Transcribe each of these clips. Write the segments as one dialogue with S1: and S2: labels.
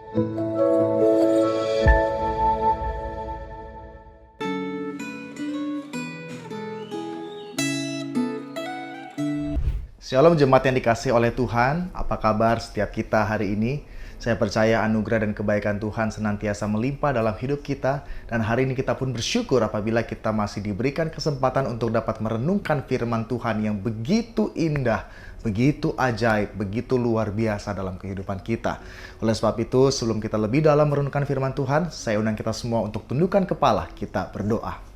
S1: Shalom jemaat yang dikasihi oleh Tuhan, apa kabar setiap kita hari ini? Saya percaya anugerah dan kebaikan Tuhan senantiasa melimpah dalam hidup kita. Dan hari ini kita pun bersyukur apabila kita masih diberikan kesempatan untuk dapat merenungkan firman Tuhan yang begitu indah, begitu ajaib, begitu luar biasa dalam kehidupan kita. Oleh sebab itu, sebelum kita lebih dalam merenungkan firman Tuhan, saya undang kita semua untuk tundukkan kepala, kita berdoa.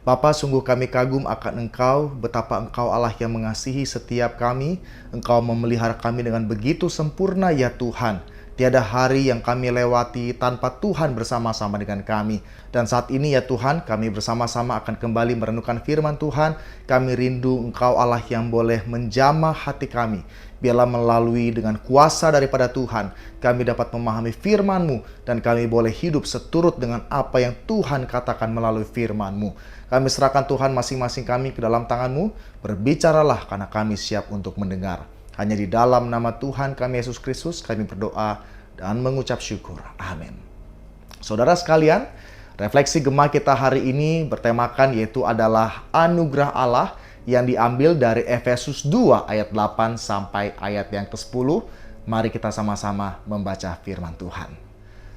S1: Bapa, sungguh kami kagum akan Engkau, betapa Engkau Allah yang mengasihi setiap kami. Engkau memelihara kami dengan begitu sempurna ya Tuhan. Tiada hari yang kami lewati tanpa Tuhan bersama-sama dengan kami. Dan saat ini ya Tuhan, kami bersama-sama akan kembali merenungkan firman Tuhan. Kami rindu Engkau Allah yang boleh menjamah hati kami. Biarlah melalui dengan kuasa daripada Tuhan, kami dapat memahami firman-Mu dan kami boleh hidup seturut dengan apa yang Tuhan katakan melalui firman-Mu. Kami serahkan Tuhan masing-masing kami ke dalam tangan-Mu. Berbicaralah karena kami siap untuk mendengar. Hanya di dalam nama Tuhan kami Yesus Kristus kami berdoa dan mengucap syukur. Amin. Saudara sekalian, refleksi Gema kita hari ini bertemakan yaitu adalah anugerah Allah yang diambil dari Efesus 2 ayat 8 sampai ayat yang ke-10. Mari kita sama-sama membaca firman Tuhan.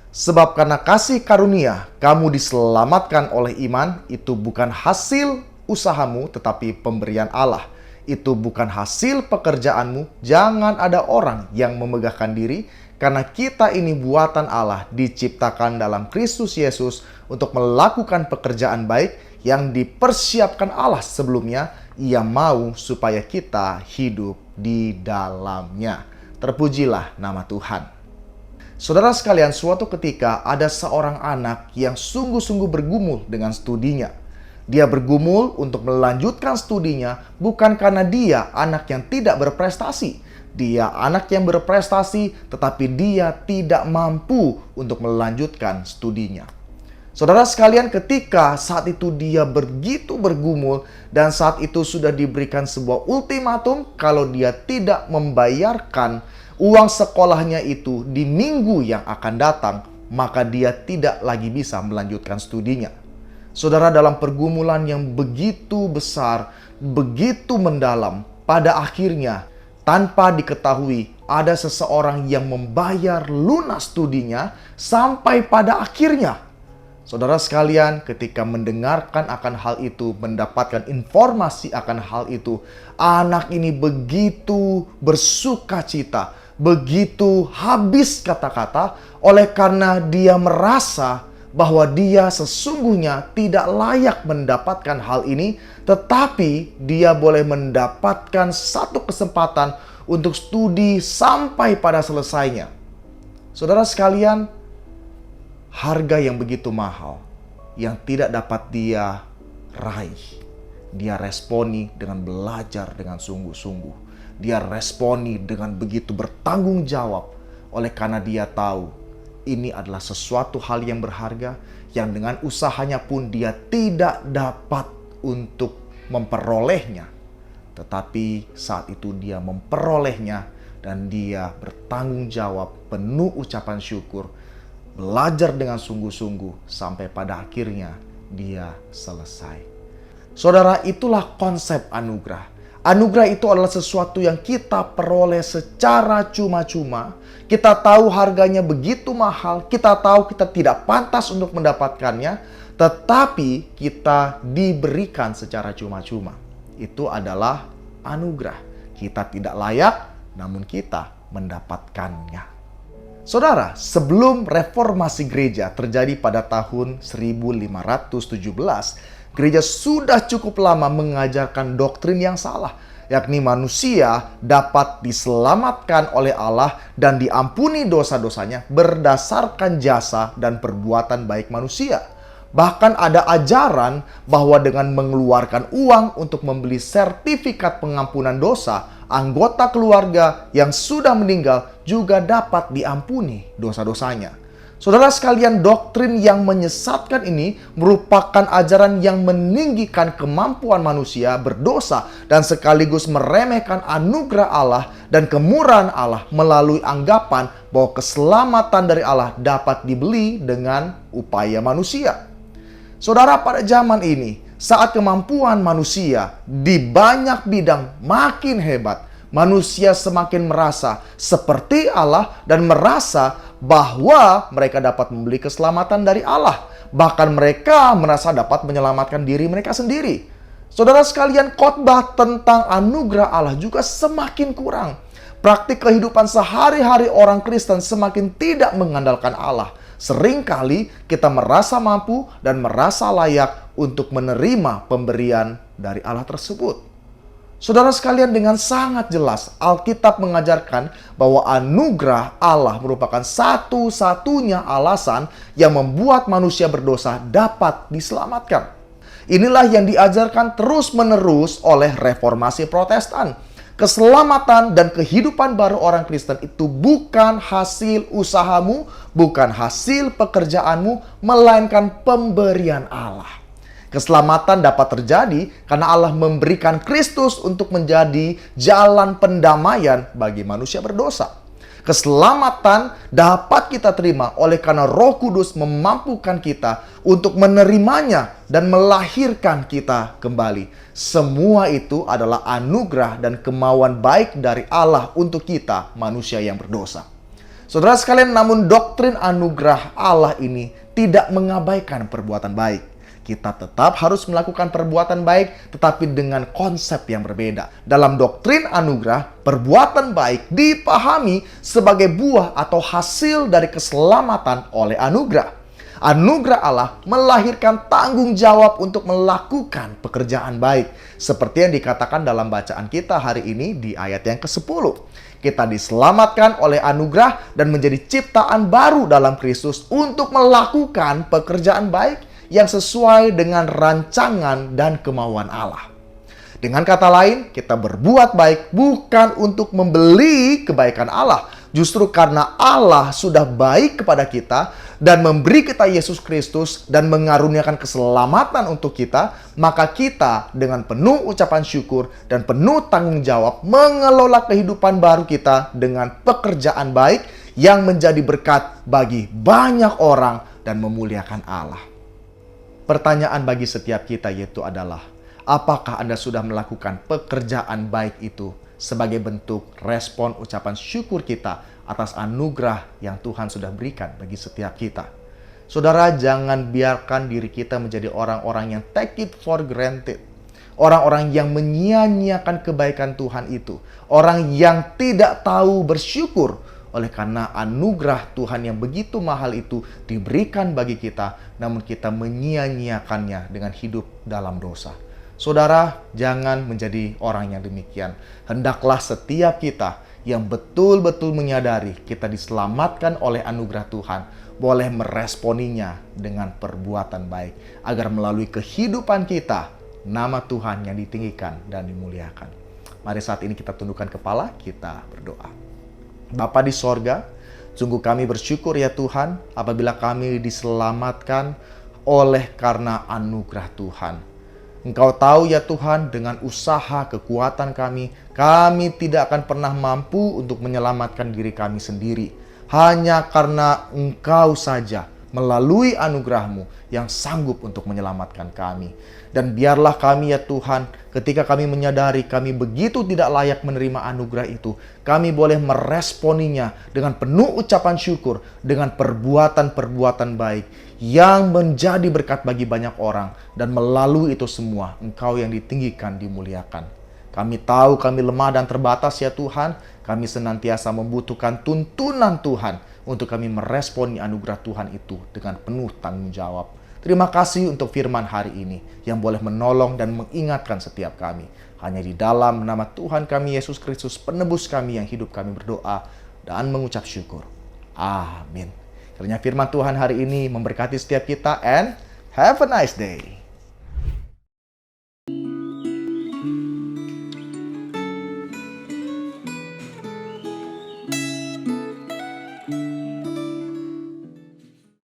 S1: Sebab karena kasih karunia kamu diselamatkan oleh iman, itu bukan hasil usahamu tetapi pemberian Allah. Itu bukan hasil pekerjaanmu, jangan ada orang yang memegahkan diri, karena kita ini buatan Allah, diciptakan dalam Kristus Yesus untuk melakukan pekerjaan baik yang dipersiapkan Allah sebelumnya. Ia mau supaya kita hidup di dalamnya. Terpujilah nama Tuhan. Saudara sekalian, suatu ketika ada seorang anak yang sungguh-sungguh bergumul dengan studinya. Dia bergumul untuk melanjutkan studinya bukan karena dia anak yang tidak berprestasi. Dia anak yang berprestasi tetapi dia tidak mampu untuk melanjutkan studinya. Saudara sekalian, ketika saat itu dia begitu bergumul dan saat itu sudah diberikan sebuah ultimatum kalau dia tidak membayarkan uang sekolahnya itu di minggu yang akan datang, maka dia tidak lagi bisa melanjutkan studinya. Saudara, dalam pergumulan yang begitu besar, begitu mendalam, pada akhirnya tanpa diketahui ada seseorang yang membayar lunas studinya sampai pada akhirnya. Saudara sekalian, ketika mendengarkan akan hal itu, mendapatkan informasi akan hal itu, anak ini begitu bersuka cita, begitu habis kata-kata, oleh karena dia merasa bahwa dia sesungguhnya tidak layak mendapatkan hal ini, tetapi dia boleh mendapatkan satu kesempatan untuk studi sampai pada selesainya. Saudara sekalian, harga yang begitu mahal yang tidak dapat dia raih, dia responi dengan belajar dengan sungguh-sungguh. Dia responi dengan begitu bertanggung jawab oleh karena dia tahu ini adalah sesuatu hal yang berharga yang dengan usahanya pun dia tidak dapat untuk memperolehnya. Tetapi saat itu dia memperolehnya dan dia bertanggung jawab penuh ucapan syukur, belajar dengan sungguh-sungguh sampai pada akhirnya dia selesai. Saudara, itulah konsep anugerah. Anugerah itu adalah sesuatu yang kita peroleh secara cuma-cuma. Kita tahu harganya begitu mahal, kita tahu kita tidak pantas untuk mendapatkannya, tetapi kita diberikan secara cuma-cuma. Itu adalah anugerah. Kita tidak layak, namun kita mendapatkannya. Saudara, sebelum reformasi gereja terjadi pada tahun 1517, gereja sudah cukup lama mengajarkan doktrin yang salah, yakni manusia dapat diselamatkan oleh Allah dan diampuni dosa-dosanya berdasarkan jasa dan perbuatan baik manusia. Bahkan ada ajaran bahwa dengan mengeluarkan uang untuk membeli sertifikat pengampunan dosa, anggota keluarga yang sudah meninggal juga dapat diampuni dosa-dosanya. Saudara sekalian, doktrin yang menyesatkan ini merupakan ajaran yang meninggikan kemampuan manusia berdosa dan sekaligus meremehkan anugerah Allah dan kemurahan Allah melalui anggapan bahwa keselamatan dari Allah dapat dibeli dengan upaya manusia. Saudara, pada zaman ini, saat kemampuan manusia di banyak bidang makin hebat, manusia semakin merasa seperti Allah dan merasa bahwa mereka dapat membeli keselamatan dari Allah. Bahkan mereka merasa dapat menyelamatkan diri mereka sendiri. Saudara sekalian, khotbah tentang anugerah Allah juga semakin kurang. Praktik kehidupan sehari-hari orang Kristen semakin tidak mengandalkan Allah. Seringkali kita merasa mampu dan merasa layak untuk menerima pemberian dari Allah tersebut. Saudara sekalian, dengan sangat jelas Alkitab mengajarkan bahwa anugerah Allah merupakan satu-satunya alasan yang membuat manusia berdosa dapat diselamatkan. Inilah yang diajarkan terus-menerus oleh reformasi Protestan. Keselamatan dan kehidupan baru orang Kristen itu bukan hasil usahamu, bukan hasil pekerjaanmu, melainkan pemberian Allah. Keselamatan dapat terjadi karena Allah memberikan Kristus untuk menjadi jalan pendamaian bagi manusia berdosa. Keselamatan dapat kita terima oleh karena Roh Kudus memampukan kita untuk menerimanya dan melahirkan kita kembali. Semua itu adalah anugerah dan kemauan baik dari Allah untuk kita, manusia yang berdosa. Saudara sekalian, namun doktrin anugerah Allah ini tidak mengabaikan perbuatan baik. Kita tetap harus melakukan perbuatan baik, tetapi dengan konsep yang berbeda. Dalam doktrin anugerah, perbuatan baik dipahami sebagai buah atau hasil dari keselamatan oleh anugerah. Anugerah Allah melahirkan tanggung jawab untuk melakukan pekerjaan baik. Seperti yang dikatakan dalam bacaan kita hari ini di ayat yang ke-10. Kita diselamatkan oleh anugerah dan menjadi ciptaan baru dalam Kristus untuk melakukan pekerjaan baik yang sesuai dengan rancangan dan kemauan Allah. Dengan kata lain, kita berbuat baik bukan untuk membeli kebaikan Allah. Justru karena Allah sudah baik kepada kita dan memberi kita Yesus Kristus dan mengaruniakan keselamatan untuk kita, maka kita dengan penuh ucapan syukur dan penuh tanggung jawab mengelola kehidupan baru kita dengan pekerjaan baik yang menjadi berkat bagi banyak orang dan memuliakan Allah. Pertanyaan bagi setiap kita yaitu adalah, apakah Anda sudah melakukan pekerjaan baik itu sebagai bentuk respon ucapan syukur kita atas anugerah yang Tuhan sudah berikan bagi setiap kita? Saudara, jangan biarkan diri kita menjadi orang-orang yang take it for granted. Orang-orang yang menyia-nyiakan kebaikan Tuhan itu. Orang yang tidak tahu bersyukur oleh karena anugerah Tuhan yang begitu mahal itu diberikan bagi kita, namun kita menyia-nyiakannya dengan hidup dalam dosa. Saudara, jangan menjadi orang yang demikian. Hendaklah setiap kita yang betul-betul menyadari kita diselamatkan oleh anugerah Tuhan, boleh meresponinya dengan perbuatan baik, agar melalui kehidupan kita, nama Tuhan yang ditinggikan dan dimuliakan. Mari saat ini kita tundukkan kepala, kita berdoa. Bapa di sorga, sungguh kami bersyukur ya Tuhan apabila kami diselamatkan oleh karena anugerah Tuhan. Engkau tahu ya Tuhan, dengan usaha kekuatan kami tidak akan pernah mampu untuk menyelamatkan diri kami sendiri. Hanya karena Engkau saja melalui anugerah-Mu yang sanggup untuk menyelamatkan kami. Dan biarlah kami ya Tuhan, ketika kami menyadari kami begitu tidak layak menerima anugerah itu, kami boleh meresponinya dengan penuh ucapan syukur, dengan perbuatan-perbuatan baik yang menjadi berkat bagi banyak orang. Dan melalui itu semua, Engkau yang ditinggikan, dimuliakan. Kami tahu kami lemah dan terbatas ya Tuhan. Kami senantiasa membutuhkan tuntunan Tuhan untuk kami meresponi anugerah Tuhan itu dengan penuh tanggung jawab. Terima kasih untuk firman hari ini yang boleh menolong dan mengingatkan setiap kami. Hanya di dalam nama Tuhan kami Yesus Kristus, penebus kami yang hidup, kami berdoa dan mengucap syukur. Amin. Kiranya firman Tuhan hari ini memberkati setiap kita, and have a nice day.